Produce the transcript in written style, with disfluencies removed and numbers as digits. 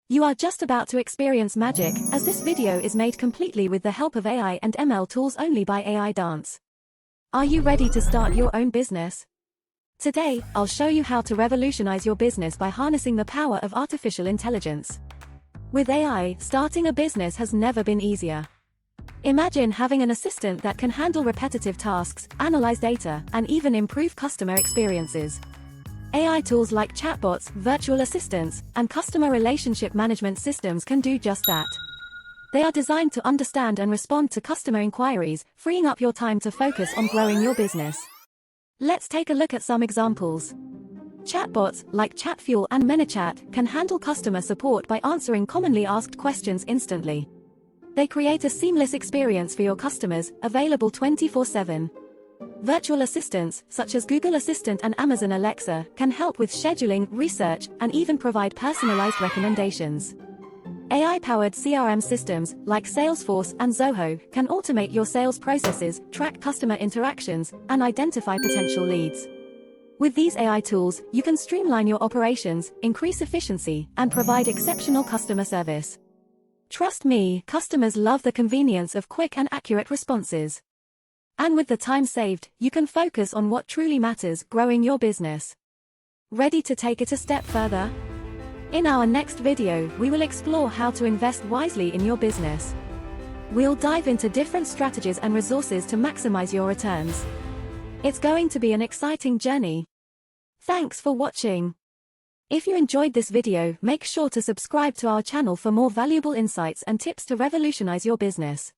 You are just about to experience magic, as this video is made completely with the help of AI and ML tools only by AIDance. Are you ready to start your own business? Today, I'll show you how to revolutionize your business by harnessing the power of artificial intelligence. With AI, starting a business has never been easier. Imagine having an assistant that can handle repetitive tasks, analyze data, and even improve customer experiences. AI tools like chatbots, virtual assistants, and customer relationship management systems can do just that. They are designed to understand and respond to customer inquiries, freeing up your time to focus on growing your business. Let's take a look at some examples. Chatbots, like Chatfuel and Manychat, can handle customer support by answering commonly asked questions instantly. They create a seamless experience for your customers, available 24/7. Virtual assistants, such as Google Assistant and Amazon Alexa, can help with scheduling, research, and even provide personalized recommendations. AI-powered CRM systems, like Salesforce and Zoho, can automate your sales processes, track customer interactions, and identify potential leads. With these AI tools, you can streamline your operations, increase efficiency, and provide exceptional customer service. Trust me, customers love the convenience of quick and accurate responses. And with the time saved, you can focus on what truly matters, growing your business. Ready to take it a step further? In our next video, we will explore how to invest wisely in your business. We'll dive into different strategies and resources to maximize your returns. It's going to be an exciting journey. Thanks for watching. If you enjoyed this video, make sure to subscribe to our channel for more valuable insights and tips to revolutionize your business.